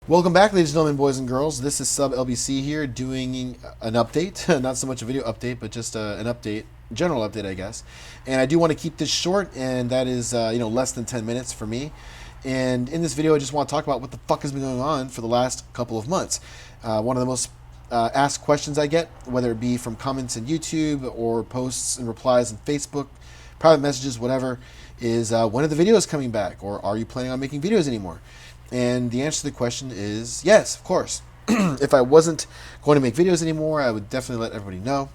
Welcome back, ladies and gentlemen, boys and girls. This is Sub LBC here doing an update. Not so much a video update, but just an update, general update, I guess. And I do want to keep this short, and that is, less than 10 minutes for me. And in this video, I just want to talk about what the fuck has been going on for the last couple of months. One of the most asked questions I get, whether it be from comments in YouTube or posts and replies on Facebook, private messages, whatever, is when are the videos coming back? Or are you planning on making videos anymore? And the answer to the question is yes, of course. If I wasn't going to make videos anymore, I would definitely let everybody know.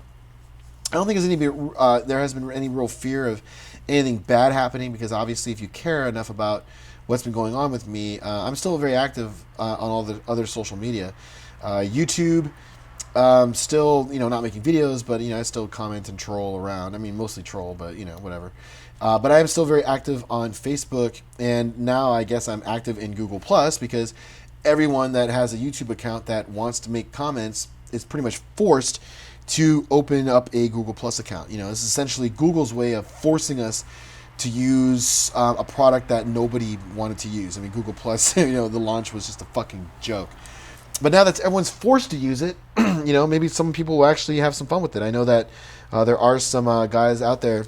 I don't think there has been any real fear of anything bad happening, because obviously if you care enough about what's been going on with me, I'm still very active on all the other social media. YouTube, still, not making videos, but, I still comment and troll around. I mean, mostly troll, but, whatever. But I am still very active on Facebook, and now I guess I'm active in Google Plus, because everyone that has a YouTube account that wants to make comments is pretty much forced to open up a Google Plus account. This is essentially Google's way of forcing us to use a product that nobody wanted to use. I mean, Google Plus, the launch was just a fucking joke. But now that everyone's forced to use it, maybe some people will actually have some fun with it. I know that there are some guys out there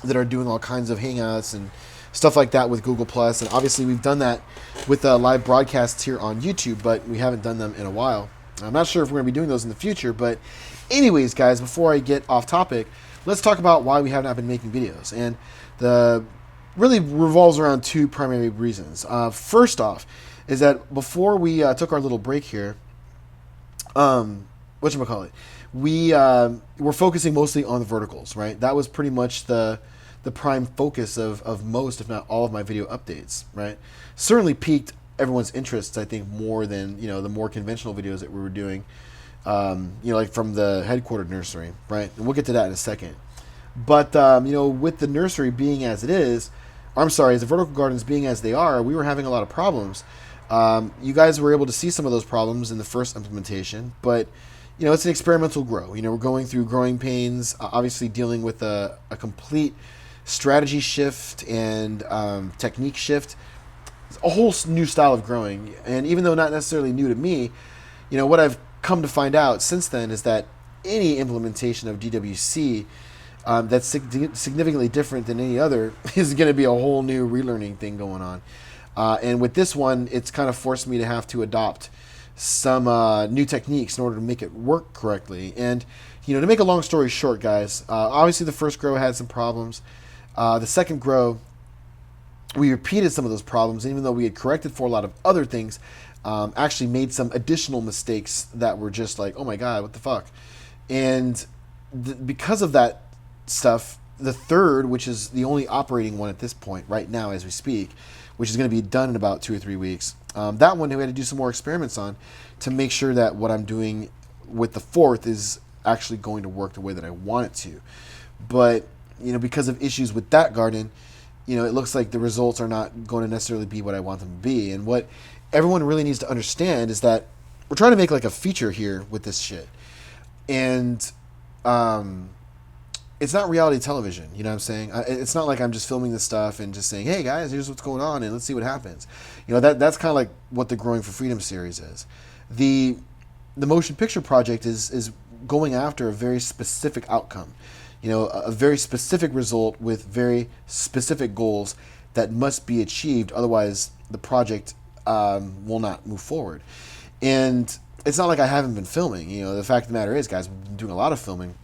that are doing all kinds of hangouts and stuff like that with Google Plus, and obviously we've done that with live broadcasts here on YouTube, but we haven't done them in a while. I'm not sure if we're going to be doing those in the future, but anyways, guys, before I get off topic, let's talk about why we have not been making videos. And the really revolves around two primary reasons. First off is that before we took our little break here, whatchamacallit, we were focusing mostly on the verticals, right? That was pretty much the prime focus of most, if not all, of my video updates, right? Certainly piqued everyone's interests, I think, more than, the more conventional videos that we were doing, like from the headquartered nursery, right? And we'll get to that in a second. But, with the nursery being as it is, as the vertical gardens being as they are, we were having a lot of problems. You guys were able to see some of those problems in the first implementation, but it's an experimental grow. We're going through growing pains, obviously dealing with a complete strategy shift and technique shift, a whole new style of growing. And even though not necessarily new to me, what I've come to find out since then is that any implementation of DWC that's significantly different than any other is going to be a whole new relearning thing going on. And with this one, it's kind of forced me to have to adopt some new techniques in order to make it work correctly. And, to make a long story short, guys, obviously the first grow had some problems. The second grow, we repeated some of those problems, and even though we had corrected for a lot of other things, actually made some additional mistakes that were just like, oh my God, what the fuck? And because of that stuff, the third, which is the only operating one at this point right now as we speak, which is going to be done in about 2 or 3 weeks, that one we had to do some more experiments on to make sure that what I'm doing with the fourth is actually going to work the way that I want it to. But, because of issues with that garden, it looks like the results are not going to necessarily be what I want them to be. And what everyone really needs to understand is that we're trying to make like a feature here with this shit. And it's not reality television, you know what I'm saying? It's not like I'm just filming this stuff and just saying, hey guys, here's what's going on and let's see what happens. That's kind of like what the Growing for Freedom series is. The motion picture project is going after a very specific outcome, a very specific result with very specific goals that must be achieved. Otherwise, the project will not move forward. And it's not like I haven't been filming. The fact of the matter is, guys, we've been doing a lot of filming.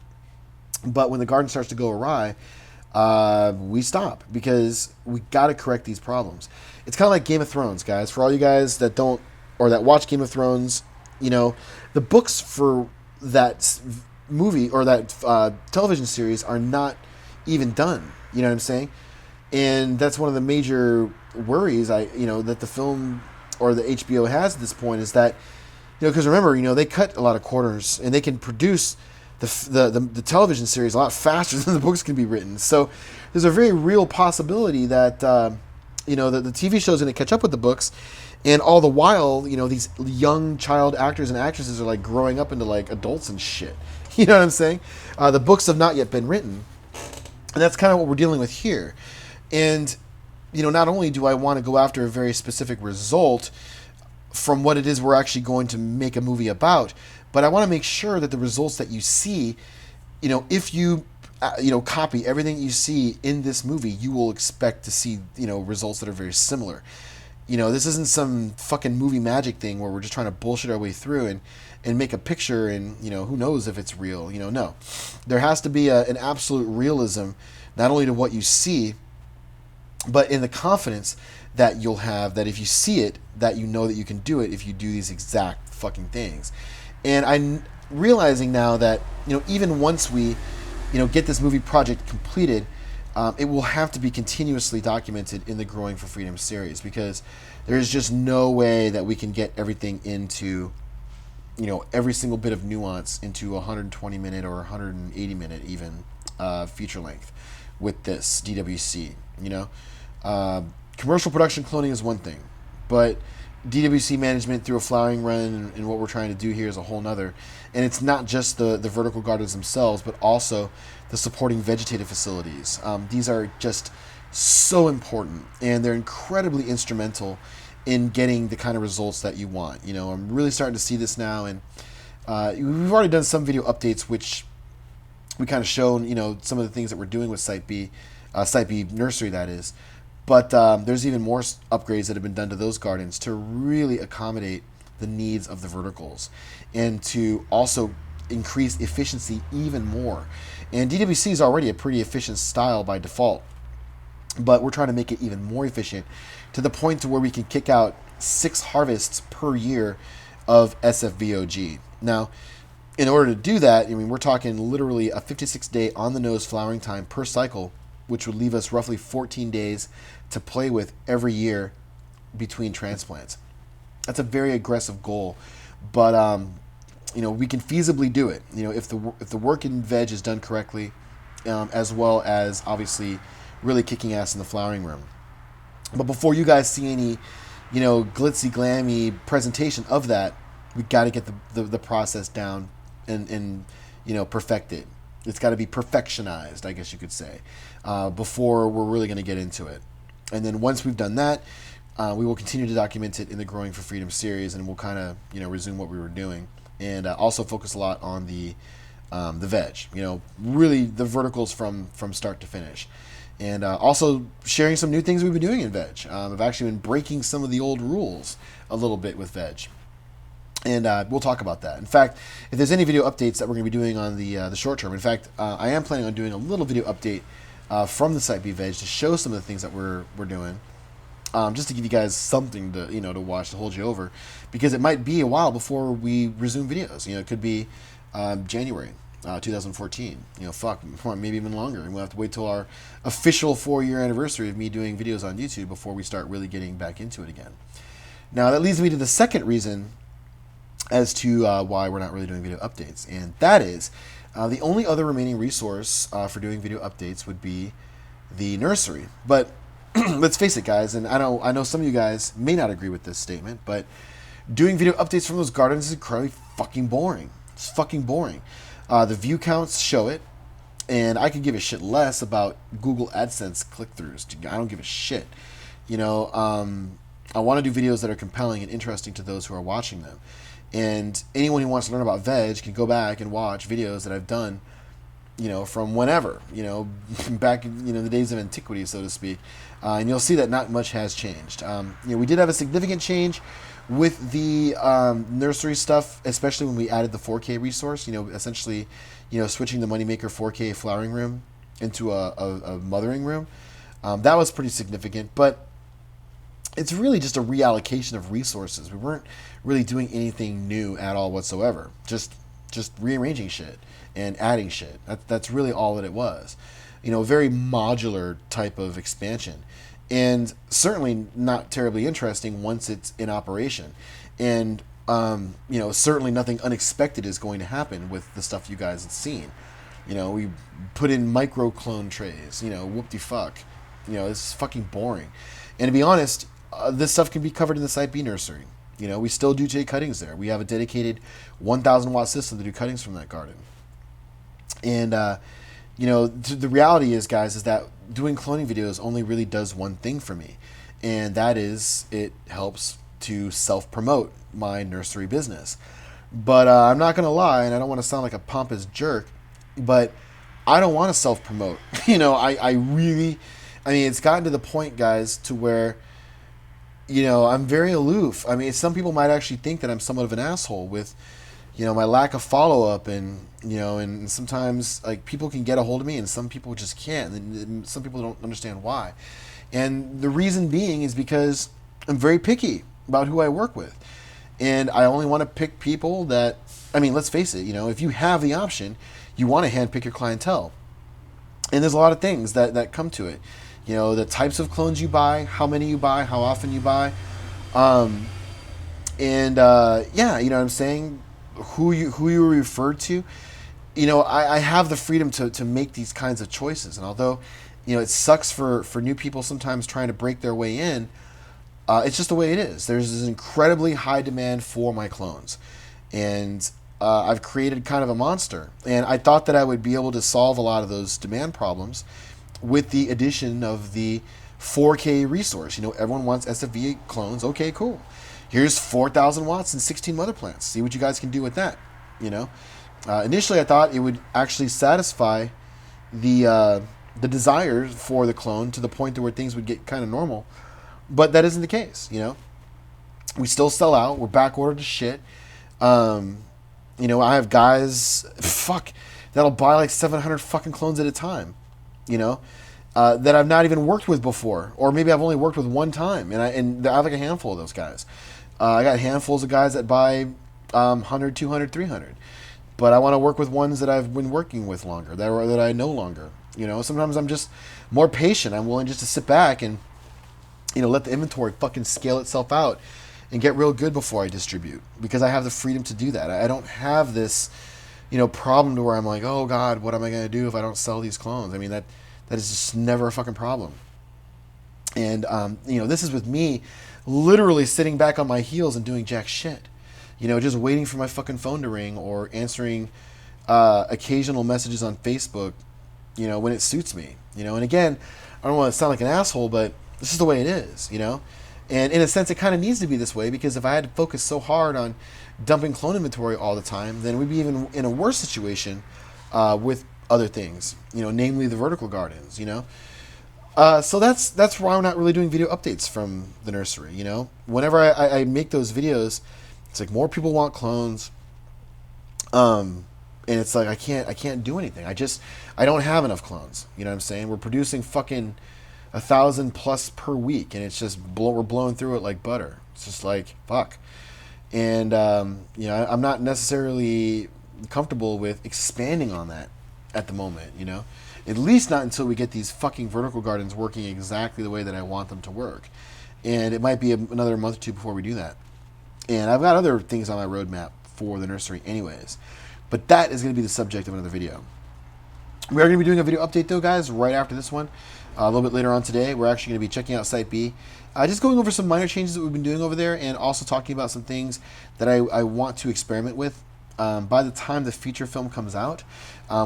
But when the garden starts to go awry, we stop, because we got to correct these problems. It's kind of like Game of Thrones, guys. For all you guys that don't, or that watch Game of Thrones, the books for that movie or that television series are not even done. You know what I'm saying? And that's one of the major worries that the film or the HBO has at this point, is that, because remember, they cut a lot of corners and they can produce the television series a lot faster than the books can be written. So there's a very real possibility that that the TV show is going to catch up with the books, and all the while, these young child actors and actresses are like growing up into like adults and shit. You know what I'm saying? The books have not yet been written, and that's kind of what we're dealing with here. And not only do I want to go after a very specific result, from what it is we're actually going to make a movie about. But I want to make sure that the results that you see, if you copy everything you see in this movie, you will expect to see results that are very similar. This isn't some fucking movie magic thing where we're just trying to bullshit our way through and make a picture, and who knows if it's real. No, there has to be an absolute realism, not only to what you see, but in the confidence that you'll have, that if you see it, that you know that you can do it if you do these exact fucking things. And I'm realizing now that even once we get this movie project completed, it will have to be continuously documented in the Growing for Freedom series, because there's just no way that we can get everything into every single bit of nuance into 120 minute or 180 minute even feature length with this DWC. Commercial production cloning is one thing, but DWC management through a flowering run and what we're trying to do here is a whole nother. And it's not just the vertical gardens themselves, but also the supporting vegetative facilities. These are just so important, and they're incredibly instrumental in getting the kind of results that you want. I'm really starting to see this now, and we've already done some video updates, which we kind of shown, some of the things that we're doing with Site B Nursery, that is. But there's even more upgrades that have been done to those gardens to really accommodate the needs of the verticals and to also increase efficiency even more. And DWC is already a pretty efficient style by default, but we're trying to make it even more efficient to the point to where we can kick out 6 harvests per year of SFVOG. Now, in order to do that, we're talking literally a 56-day on-the-nose flowering time per cycle, which would leave us roughly 14 days to play with every year between transplants. That's a very aggressive goal, but we can feasibly do it. If the work in veg is done correctly, as well as obviously really kicking ass in the flowering room. But before you guys see any, glitzy, glammy presentation of that, we got to get the process down and perfect it. It's got to be perfectionized, I guess you could say, before we're really going to get into it. And then once we've done that, we will continue to document it in the Growing for Freedom series, and we'll kind of resume what we were doing, and also focus a lot on the veg. Really the verticals from start to finish, and also sharing some new things we've been doing in veg. I've actually been breaking some of the old rules a little bit with veg. And we'll talk about that. In fact, if there's any video updates that we're going to be doing on the short term, in fact, I am planning on doing a little video update from the Site B Veg to show some of the things that we're doing, just to give you guys something to to watch, to hold you over, because it might be a while before we resume videos. It could be January 2014. Maybe even longer, and we'll have to wait till our official 4-year anniversary of me doing videos on YouTube before we start really getting back into it again. Now that leads me to the second reason as to why we're not really doing video updates, and that is the only other remaining resource for doing video updates would be the nursery. But let's face it, guys, and I know some of you guys may not agree with this statement, but doing video updates from those gardens is incredibly fucking boring. It's fucking boring. The view counts show it, and I could give a shit less about Google AdSense click-throughs. I don't give a shit. I want to do videos that are compelling and interesting to those who are watching them. And anyone who wants to learn about veg can go back and watch videos that I've done, from whenever, back in the days of antiquity, so to speak. And you'll see that not much has changed. We did have a significant change with the nursery stuff, especially when we added the 4K resource, essentially, switching the Moneymaker 4K flowering room into a mothering room. That was pretty significant, but it's really just a reallocation of resources. We weren't really doing anything new at all whatsoever. Just rearranging shit and adding shit. That's really all that it was. A very modular type of expansion, and certainly not terribly interesting once it's in operation. And certainly nothing unexpected is going to happen with the stuff you guys have seen. We put in micro clone trays. Whoop-de-fuck. It's fucking boring. And to be honest, this stuff can be covered in the Site B Nursery. We still do J cuttings there. We have a dedicated 1,000 watt system to do cuttings from that garden. And, the reality is, guys, is that doing cloning videos only really does one thing for me. And that is, it helps to self-promote my nursery business. But I'm not going to lie, and I don't want to sound like a pompous jerk, but I don't want to self-promote. I really, I mean, it's gotten to the point, guys, to where, I'm very aloof. I mean, some people might actually think that I'm somewhat of an asshole with, my lack of follow-up, and sometimes, like, people can get a hold of me and some people just can't, and some people don't understand why. And the reason being is because I'm very picky about who I work with. And I only want to pick people that, I mean, let's face it, if you have the option, you want to handpick your clientele. And there's a lot of things that come to it. The types of clones you buy, how many you buy, how often you buy. Yeah, you know what I'm saying? Who you refer to. I have the freedom to make these kinds of choices. And although, it sucks for new people sometimes trying to break their way in, it's just the way it is. There's this incredibly high demand for my clones. And I've created kind of a monster. And I thought that I would be able to solve a lot of those demand problems with the addition of the 4K resource. Everyone wants SFV clones. Okay, cool. Here's 4,000 watts and 16 mother plants. See what you guys can do with that. Initially I thought it would actually satisfy the desire for the clone to the point to where things would get kind of normal. But that isn't the case, We still sell out. We're back ordered to shit. I have guys, that'll buy like 700 fucking clones at a time, that I've not even worked with before. Or maybe I've only worked with one time. And I have like a handful of those guys. I got handfuls of guys that buy 100, 200, 300. But I want to work with ones that I've been working with longer, that I know longer. Sometimes I'm just more patient. I'm willing just to sit back and let the inventory fucking scale itself out and get real good before I distribute, because I have the freedom to do that. I don't have this, problem to where I'm like, oh God, what am I going to do if I don't sell these clones? I mean, that is just never a fucking problem. And, this is with me literally sitting back on my heels and doing jack shit, just waiting for my fucking phone to ring or answering occasional messages on Facebook, when it suits me, and again, I don't want to sound like an asshole, but this is the way it is, And in a sense, it kind of needs to be this way, because if I had to focus so hard on dumping clone inventory all the time, then we'd be even in a worse situation with other things, namely the vertical gardens, So that's why I'm not really doing video updates from the nursery, Whenever I make those videos, it's like more people want clones, and it's like I can't do anything. I don't have enough clones. You know what I'm saying? We're producing fucking 1,000 plus per week, and it's just we're blowing through it like butter. It's just like fuck. And I'm not necessarily comfortable with expanding on that at the moment. At least not until we get these fucking vertical gardens working exactly the way that I want them to work. And it might be another month or two before we do that. And I've got other things on my roadmap for the nursery anyways. But that is going to be the subject of another video. We are going to be doing a video update though, guys, right after this one. A little bit later on today, we're actually going to be checking out Site B. Just going over some minor changes that we've been doing over there, and also talking about some things that I want to experiment with. By the time the feature film comes out,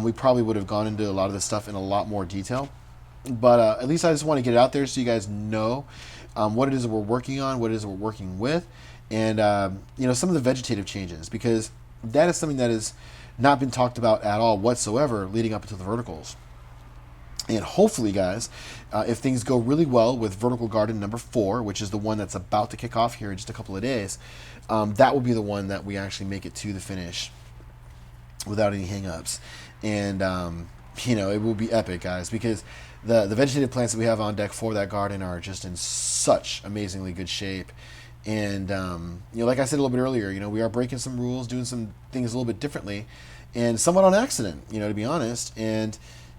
we probably would have gone into a lot of this stuff in a lot more detail. But at least I just want to get it out there so you guys know what it is that we're working on, what it is that we're working with, and some of the vegetative changes, because that is something that has not been talked about at all whatsoever leading up into the verticals. And hopefully, guys, if things go really well with vertical garden number 4, which is the one that's about to kick off here in just a couple of days, that will be the one that we actually make it to the finish without any hang-ups. And, it will be epic, guys, because the vegetative plants that we have on deck for that garden are just in such amazingly good shape. And, like I said a little bit earlier, we are breaking some rules, doing some things a little bit differently, and somewhat on accident, to be honest. And,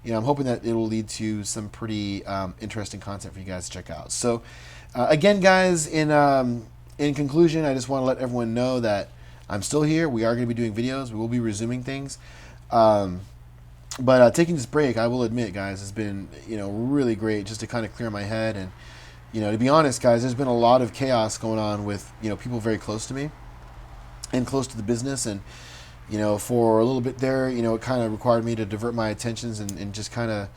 I'm hoping that it will lead to some pretty interesting content for you guys to check out. So, again, guys, in conclusion, I just want to let everyone know that I'm still here. We are going to be doing videos. We will be resuming things. But taking this break, I will admit, guys, has been, really great just to kind of clear my head. And, to be honest, guys, there's been a lot of chaos going on with, people very close to me and close to the business. And, for a little bit there, it kind of required me to divert my attentions and just kind of,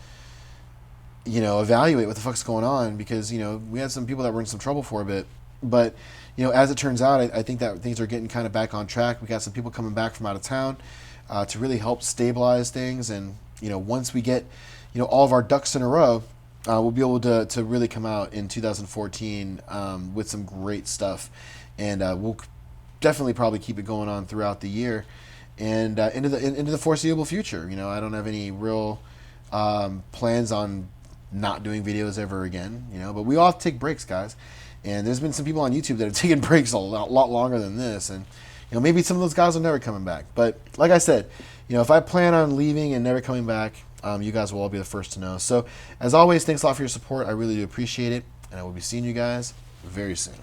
evaluate what the fuck's going on, because, we had some people that were in some trouble for a bit. But as it turns out, I think that things are getting kind of back on track. We got some people coming back from out of town to really help stabilize things, and once we get all of our ducks in a row, we'll be able to really come out in 2014 with some great stuff, and we'll definitely probably keep it going on throughout the year and into the foreseeable future. I don't have any real plans on not doing videos ever again. But we all have to take breaks, guys. And there's been some people on YouTube that have taken breaks a lot longer than this, and maybe some of those guys are never coming back. But like I said, if I plan on leaving and never coming back, you guys will all be the first to know. So as always, thanks a lot for your support. I really do appreciate it, and I will be seeing you guys very soon.